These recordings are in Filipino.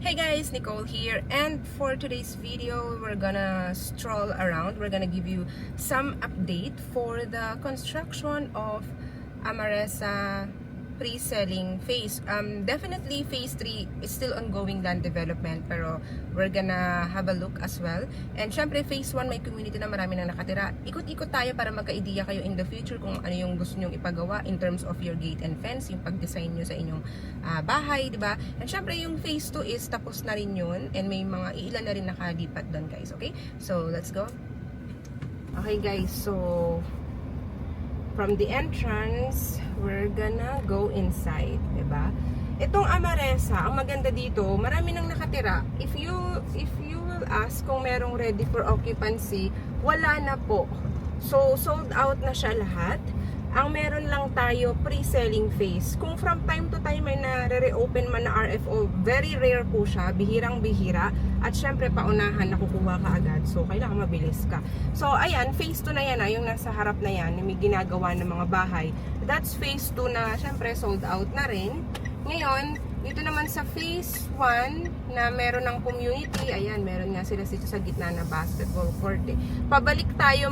Hey guys, Nicole here, and for today's video we're gonna stroll around. We're gonna give you some update for the construction of Amaresa pre-selling phase. Definitely phase 3 is still ongoing land development, pero we're gonna have a look as well. And syempre phase 1 may community na marami nang nakatira. Ikot-ikot tayo para magka-idea kayo in the future kung ano yung gusto nyong ipagawa in terms of your gate and fence, yung pag-design nyo sa inyong bahay, di ba? And syempre yung phase 2 is tapos na rin yun, and may mga ilan na rin nakalipat doon guys, okay? So let's go. Okay guys, so from the entrance, we're gonna go inside, diba? Itong Amaresa, ang maganda dito, marami nang nakatira. If you will ask kung merong ready for occupancy, wala na po. So, sold out na siya lahat. Ang meron lang tayo pre-selling phase. Kung from time to time may na-reopen man na RFO, very rare po siya, bihirang-bihira. At syempre paunahan, nakukuha ka agad. So, kailangan mabilis ka. So, ayan, phase 2 na yan, yung nasa harap na yan, may ginagawa ng mga bahay. That's phase 2 na syempre sold out na rin. Ngayon, dito naman sa phase 1 na meron ng community, ayan, meron nga sila dito sa gitna na basketball court. Pabalik tayo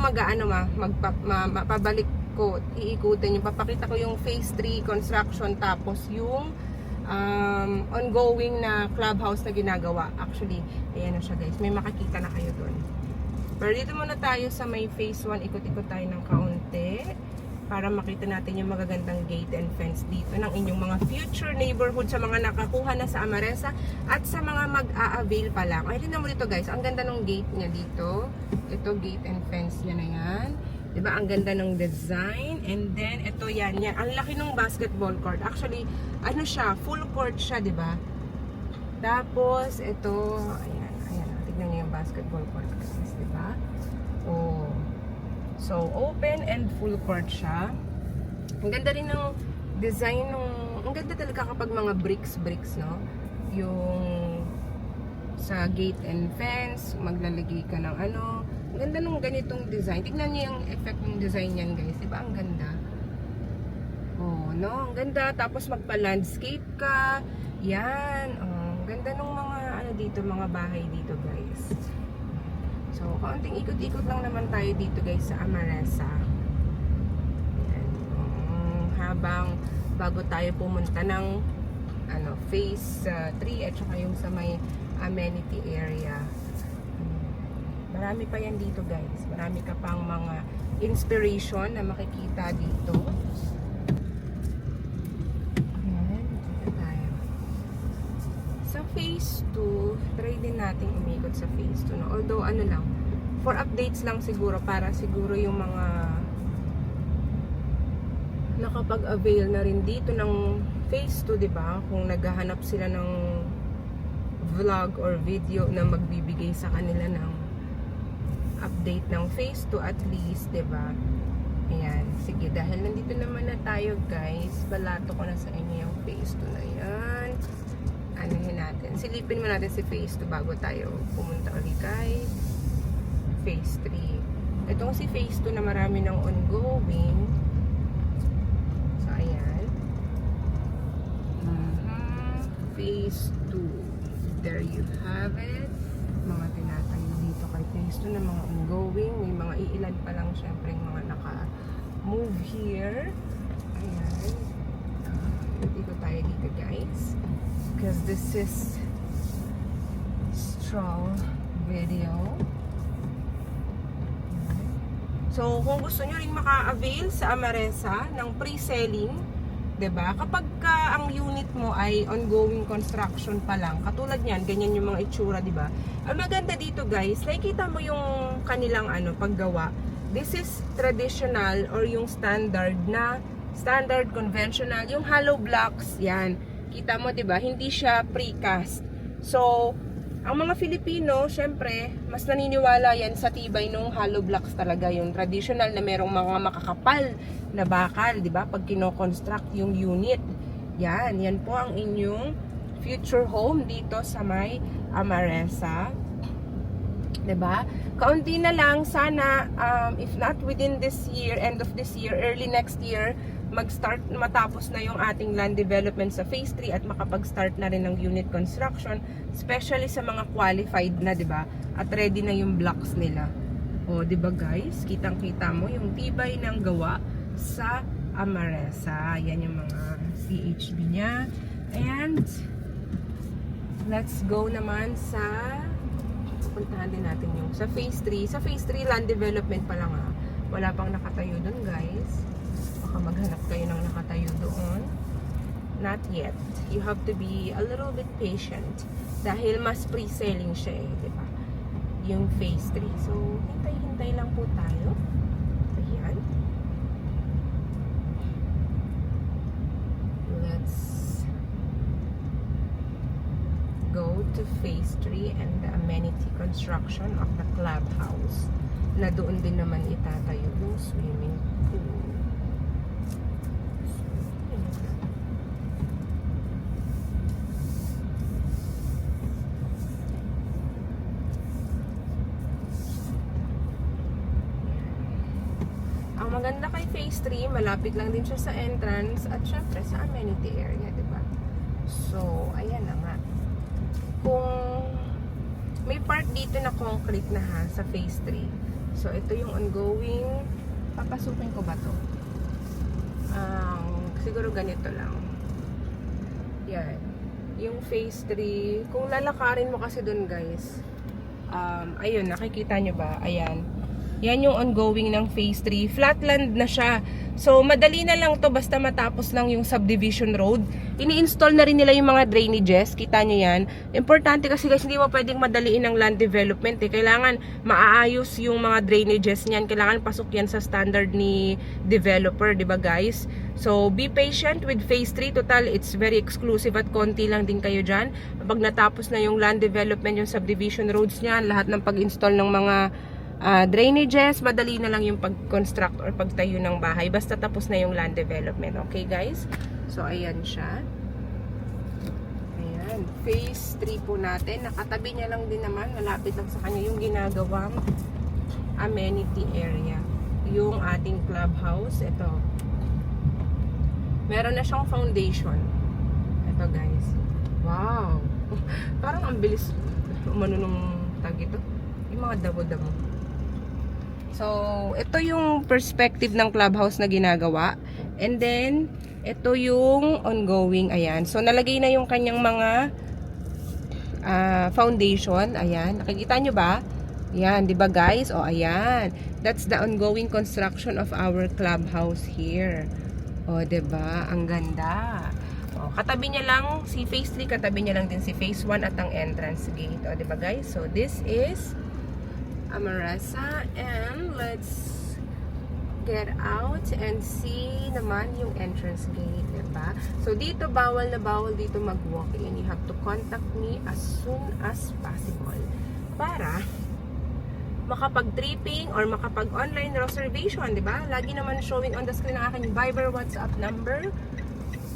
pabalik ko, iikutin yung, papakita ko yung phase 3 construction, tapos yung ongoing na clubhouse na ginagawa. Actually, ayan na siya guys, may makikita na kayo doon. Pero dito muna tayo sa may phase 1, ikot-ikot tayo ng kaunti para makita natin yung magagandang gate and fence dito ng inyong mga future neighborhood, sa mga nakakuha na sa Amaresa at sa mga mag-a-avail pa lang. Ay, tingnan mo dito guys, ang ganda ng gate niya dito. Ito, gate and fence niya na yan. Diba? Ang ganda ng design. And then, ito yan. Ang laki ng basketball court. Actually, ano siya? Full court siya, diba? Tapos, ito, ayan. Tignan niyo yung basketball court. Diba? Oh. So, open and full court siya. Ang ganda rin ng design ang ganda talaga kapag mga bricks, no? Yung sa gate and fence, maglalagay ka ng ano. Ang ganda nung ganitong design. Tignan niyo yung effect ng design niyan guys. Diba? Ang ganda. Oh, no? Ang ganda. Tapos magpa-landscape ka. Yan. Oh, ang ganda nung mga ano dito, mga bahay dito guys. So, kaunting ikot-ikot lang naman tayo dito guys sa Amaresa. Yan. Bago tayo pumunta ng phase 3 at saka yung sa may amenity area. Marami pa yan dito guys. Marami ka pang mga inspiration na makikita dito. Ayan, dito tayo. Sa phase 2, try din natin umikot sa phase 2. No? Although ano lang, for updates lang siguro, para siguro yung mga nakapag-avail na rin dito ng phase 2, diba? Kung naghahanap sila ng vlog or video na magbibigay sa kanila ng update ng phase 2 at least, diba? Ayan, sige, dahil nandito naman na tayo guys, balato ko na sa inyo yung phase 2 na yan. Anuhin natin, silipin mo natin si phase 2 bago tayo pumunta ulit kay phase 3. Itong si phase 2 na marami ng ongoing. So, ayan. Phase 2. There you have it. Mga tinatayo dito kay phase 2 na mga ongoing. May mga iilan pa lang syempre yung mga naka-move here. Ayan. Ikot tayo dito guys. Because this is strong video. So, kung gusto nyo rin maka-avail sa Amaresa ng pre-selling, diba? Kapag ang unit mo ay ongoing construction pa lang, katulad niyan, ganyan yung mga itsura, diba? Ang maganda dito guys, nakikita mo yung kanilang paggawa. This is traditional or yung standard conventional, yung hollow blocks, yan. Kita mo, diba? Hindi siya precast. So, ang mga Filipino, syempre, mas naniniwala yan sa tibay ng hollow blocks talaga. Yung traditional na merong mga makakapal na bakal, di ba? Pag kino-construct yung unit. Yan po ang inyong future home dito sa may Amaresa. Di ba? Kaunti na lang, sana, if not within this year, end of this year, early next year, matapos na yung ating land development sa phase 3 at makapag-start na rin ng unit construction, especially sa mga qualified na, 'di ba? At ready na yung blocks nila. O, 'di ba guys? Kitang-kita mo yung tibay ng gawa sa Amaresa. Yan yung mga CHB niya. And let's go naman sa puntahan din natin yung sa phase 3. Sa phase 3 land development pa lang ha. Wala pang nakatayo doon guys. Baka maghanap kayo ng nakatayo doon. Not yet. You have to be a little bit patient dahil mas pre-selling siya eh, di ba? Yung phase 3. So, hintay-hintay lang po tayo. Ayan. Let's go to phase 3 and the amenity construction of the clubhouse na doon din naman itatayo yung swimming pool. Ang maganda kay phase 3, malapit lang din siya sa entrance at syempre sa amenity area, diba? So, ayan na nga. Kung may part dito na concrete na ha, sa phase 3. So, ito yung ongoing. Papasukin ko ba to? Siguro ganito lang. Yan. Yung phase 3. Kung lalakarin mo kasi dun guys. Ayun, nakikita nyo ba? Ayan. Yan yung ongoing ng phase 3. Flatland na siya. So, madali na lang to basta matapos lang yung subdivision road. Ini-install na rin nila yung mga drainages. Kita nyo yan. Importante kasi guys, hindi mo pwedeng madaliin ang land development. Eh. Kailangan maaayos yung mga drainages niyan. Kailangan pasok yan sa standard ni developer. Diba guys? So, be patient with phase 3. Total, it's very exclusive at konti lang din kayo dyan. Pag natapos na yung land development, yung subdivision roads niyan, lahat ng pag-install ng mga drainages, madali na lang yung pag-construct or pagtayo ng bahay basta tapos na yung land development. Okay guys? So ayan siya. Ayan. Phase 3 po natin. Nakatabi niya lang din naman, malapit lang sa kanya yung ginagawang amenity area. Yung ating clubhouse. Ito. Meron na siyang foundation. Ito guys. Wow! Parang ang bilis umano nung tag ito. Yung mga damo-damo. So, ito yung perspective ng clubhouse na ginagawa. And then, ito yung ongoing. Ayan. So, nalagay na yung kanyang mga foundation. Ayan. Nakikita nyo ba? Ayan. Diba guys? O, ayan. That's the ongoing construction of our clubhouse here. O, diba? Ang ganda. O, katabi niya lang, si phase 3, katabi niya lang din si phase 1 at ang entrance gate. O, diba guys? So, this is Amaresa, and let's get out and see naman yung entrance gate, diba? So dito bawal na bawal dito mag-walk-in. You have to contact me as soon as possible para makapag-tripping or makapag-online reservation, diba? Lagi naman showing on the screen ang aking Viber WhatsApp number.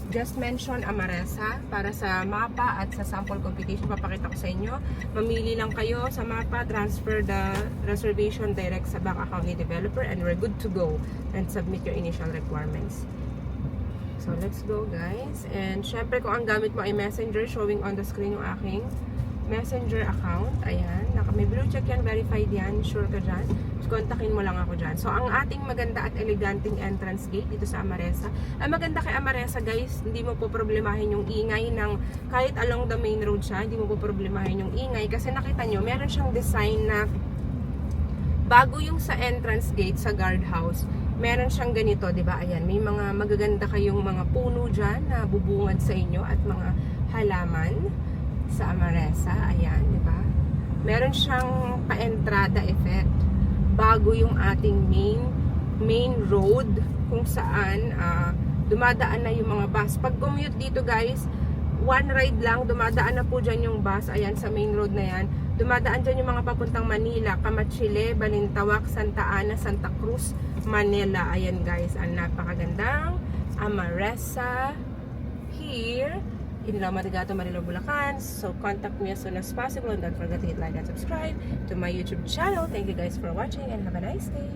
Just mention Amaresa para sa mapa at sa sample computation papakita ko sa inyo. Mamili lang kayo sa mapa, transfer the reservation direct sa bank account ni developer, and we're good to go and submit your initial requirements. So let's go guys. And syempre kung ang gamit mo ay Messenger, showing on the screen yung aking Messenger account. Ayan, may blue check yan, verified yan, sure ka dyan. So, kontakin mo lang ako dyan. So, ang ating maganda at eleganteng entrance gate dito sa Amaresa. Ang maganda kay Amaresa guys, hindi mo po problemahin yung ingay ng, kahit along the main road siya, hindi mo po problemahin yung ingay. Kasi nakita nyo, meron siyang design na bago yung sa entrance gate sa guardhouse. Meron siyang ganito, di ba? Ayan, may mga magaganda kayong mga puno dyan na bubungad sa inyo at mga halaman sa Amaresa. Ayan, di ba? Meron siyang pa-entrada effect bago yung ating main road kung saan dumadaan na yung mga bus. Pag commute dito guys, one ride lang, dumadaan na po dyan yung bus. Ayan, sa main road na yan. Dumadaan dyan yung mga papuntang Manila, Camachile, Balintawak, Santa Ana, Santa Cruz, Manila. Ayan guys, ang napakagandang Amaresa here in La Marigato, Manila, Bulacan. So contact me as soon as possible, and don't forget to hit like and subscribe to my YouTube channel. Thank you guys for watching and have a nice day.